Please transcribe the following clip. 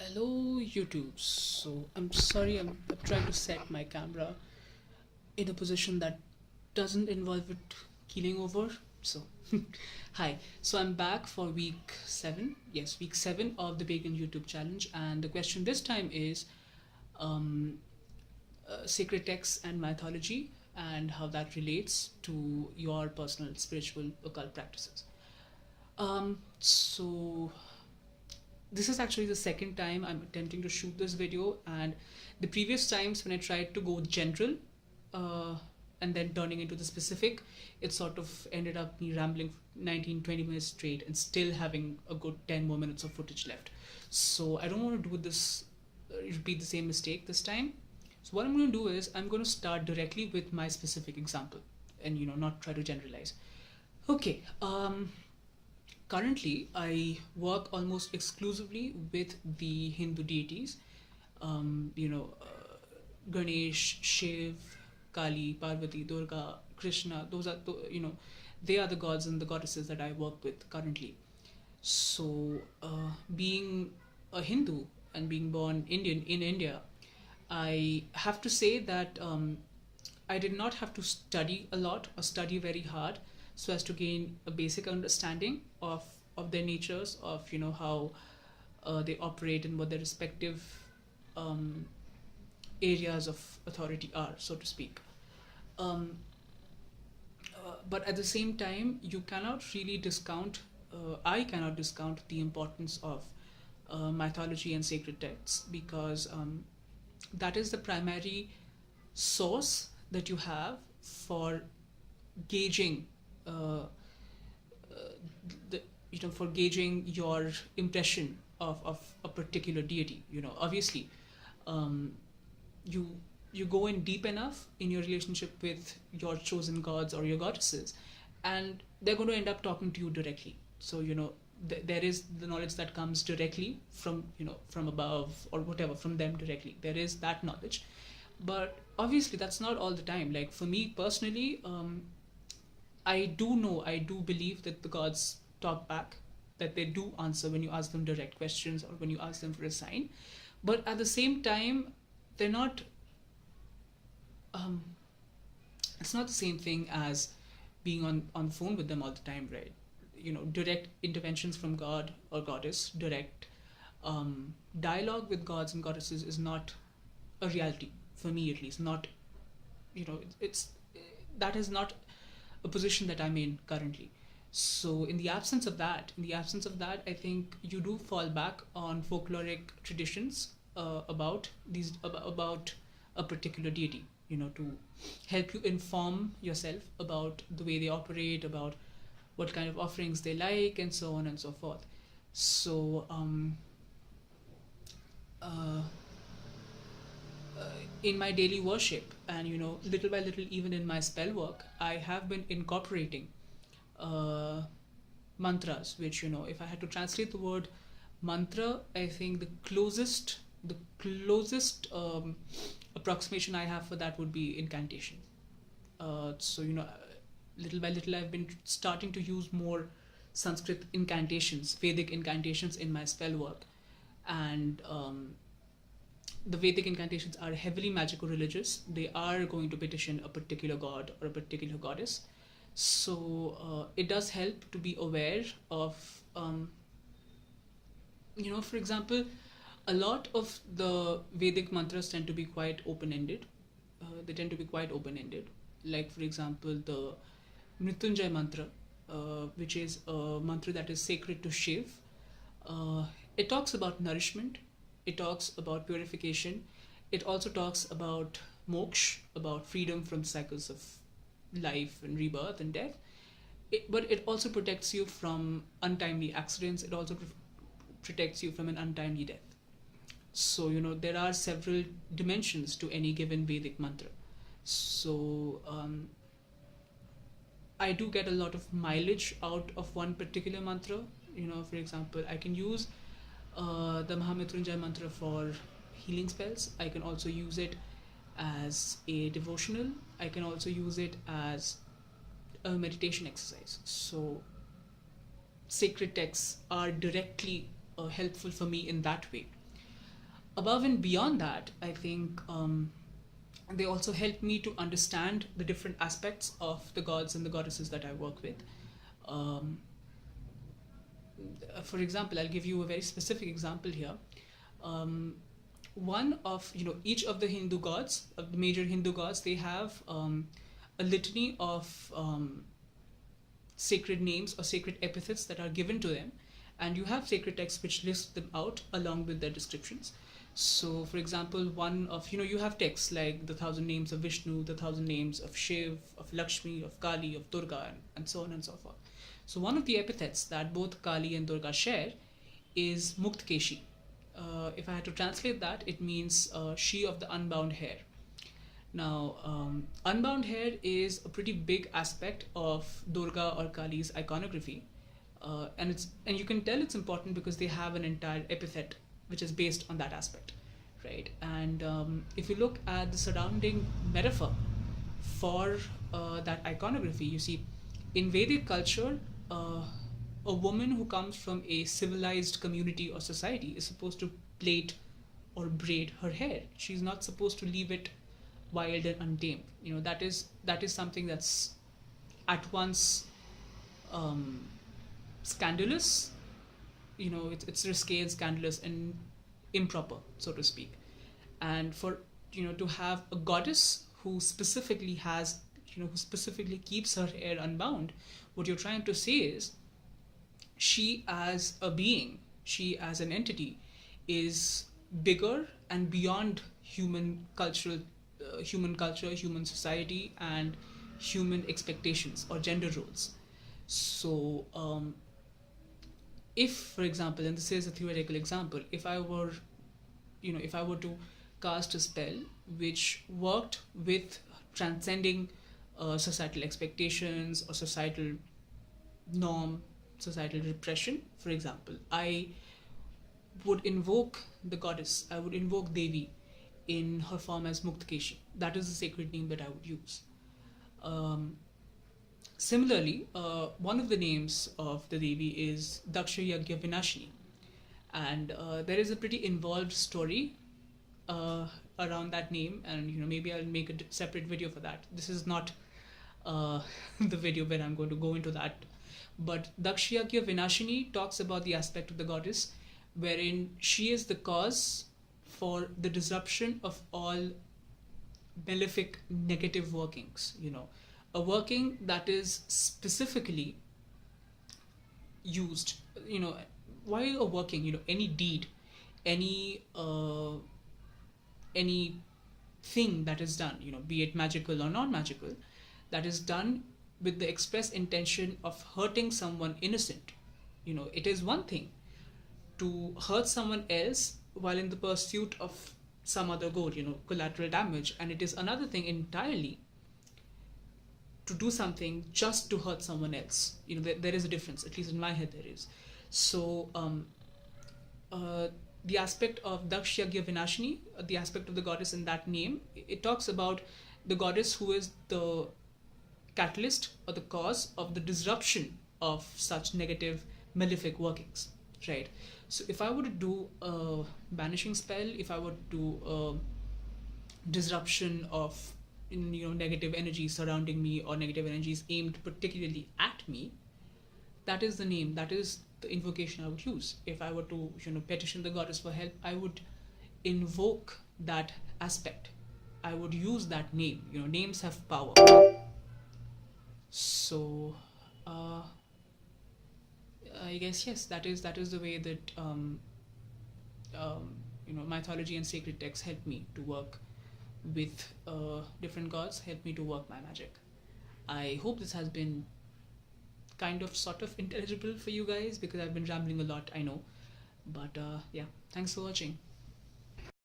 Hello YouTube. So I'm sorry, I'm trying to set my camera in a position that doesn't involve it keeling over. So hi. So I'm back for week 7. Yes, week 7 of the Pagan YouTube challenge, and the question this time is um, sacred texts and mythology and how that relates to your personal spiritual occult practices. So this is actually the second time I'm attempting to shoot this video, and the previous times when I tried to go general uh, and then turning into the specific, it sort of ended up me rambling 19-20 minutes straight and still having a good 10 more minutes of footage left. So I don't want to do this, repeat the same mistake this time. So what I'm going to do is I'm going to start directly with my specific example and not try to generalize. Okay. Currently, I work almost exclusively with the Hindu deities. Um, you know, uh, Ganesh, Shiv, Kali, Parvati, Durga, Krishna. Those are they are the gods and the goddesses that I work with currently. So, being a Hindu and being born Indian in India, I have to say that I did not have to study a lot or study very hard so as to gain a basic understanding of their natures, of how they operate and what their respective um, areas of authority are, so to speak. Um, but at the same time, you cannot really discount. I cannot discount the importance of mythology and sacred texts because that is the primary source that you have for gauging the for gauging your impression of a particular deity. Obviously, um, you you go in deep enough in your relationship with your chosen gods or your goddesses, and they're going to end up talking to you directly. So there is the knowledge that comes directly from from above or whatever, from them directly. There is that knowledge, but obviously that's not all the time. Like for me personally, I do believe that the gods talk back, that they do answer when you ask them direct questions or when you ask them for a sign. But at the same time, they're not. Um, it's not the same thing as being on the phone with them all the time, right? Direct interventions from God or goddess, direct dialogue with gods and goddesses is not a reality for me, at least. Not, it's that is not a position that I'm in currently. So in the absence of that, I think you do fall back on folkloric traditions about a particular deity. To help you inform yourself about the way they operate, about what kind of offerings they like, and so on and so forth. So uh, in my daily worship and little by little, even in my spell work, I have been incorporating uh, mantras, which if I had to translate the word mantra, I think the closest approximation I have for that would be incantation. So little by little, I've been starting to use more Sanskrit incantations, Vedic incantations in my spell work, and the Vedic incantations are heavily magical religious. They are going to petition a particular god or a particular goddess. So it does help to be aware of, for example, a lot of the Vedic mantras tend to be quite open ended. They tend to be quite open ended. Like, for example, the Mrityunjay mantra, which is a mantra that is sacred to Shiv. It talks about nourishment, it talks about purification, it also talks about moksha, about freedom from cycles of life and rebirth and death. But it also protects you from untimely accidents, it also protects you from an untimely death. So there are several dimensions to any given Vedic mantra. So I do get a lot of mileage out of one particular mantra. For example, I can use the Mahamrityunjay mantra for healing spells. I can also use it as a devotional. I can also use it as a meditation exercise. So sacred texts are directly helpful for me in that way. Above and beyond that, I think they also help me to understand the different aspects of the gods and the goddesses that I work with. Um, for example, I'll give you a very specific example here. Um, one of each of the Hindu gods, of the major Hindu gods, they have a litany of sacred names or sacred epithets that are given to them, and you have sacred texts which list them out along with their descriptions. So, for example, one of you have texts like the 1,000 names of Vishnu, the 1,000 names of Shiv, of Lakshmi, of Kali, of Durga, and so on and so forth. So, one of the epithets that both Kali and Durga share is Muktkeshi. If I had to translate that, it means she of the unbound hair. Now, unbound hair is a pretty big aspect of Durga or Kali's iconography, and you can tell it's important because they have an entire epithet which is based on that aspect, right? And if you look at the surrounding metaphor for that iconography, you see in Vedic culture, a woman who comes from a civilized community or society is supposed to plait or braid her hair. She's not supposed to leave it wild and untamed. That is something that's at once scandalous. It's risque and scandalous and improper, so to speak. And for to have a goddess who specifically keeps her hair unbound, what you're trying to say is she as a being, she as an entity, is bigger and beyond human culture, human society, and human expectations or gender roles. So, if, for example, and this is a theoretical example, if I were to cast a spell which worked with transcending societal expectations or societal norm, societal repression, for example, I would invoke the goddess, I would invoke Devi in her form as Muktkeshi. That is the sacred name that I would use. Similarly, one of the names of the Devi is Daksha Yagya Vinashini, and there is a pretty involved story around that name, and maybe I'll make a separate video for that. This is not the video where I'm going to go into that, but Daksha Yagya Vinashini talks about the aspect of the goddess wherein she is the cause for the disruption of all malefic negative workings. A working that is specifically used, while a working, any deed, any thing that is done, be it magical or non-magical, that is done with the express intention of hurting someone innocent. It is one thing to hurt someone else while in the pursuit of some other goal, collateral damage, and it is another thing entirely to do something just to hurt someone else. There is a difference, at least in my head there is. So the aspect of Daksh Yagya Vinashini, the aspect of the goddess in that name, it talks about the goddess who is the catalyst or the cause of the disruption of such negative malefic workings, right? So if I were to do a banishing spell, if I were to do a disruption of negative energies surrounding me or negative energies aimed particularly at me, that is the name, that is the invocation I would use. If I were to petition the goddess for help, I would invoke that aspect, I would use that name. Names have power. So I guess yes, that is the way that mythology and sacred texts help me to work with different gods, help me to work my magic. I hope this has been kind of sort of intelligible for you guys, because I've been rambling a lot, I know, but yeah, thanks for watching.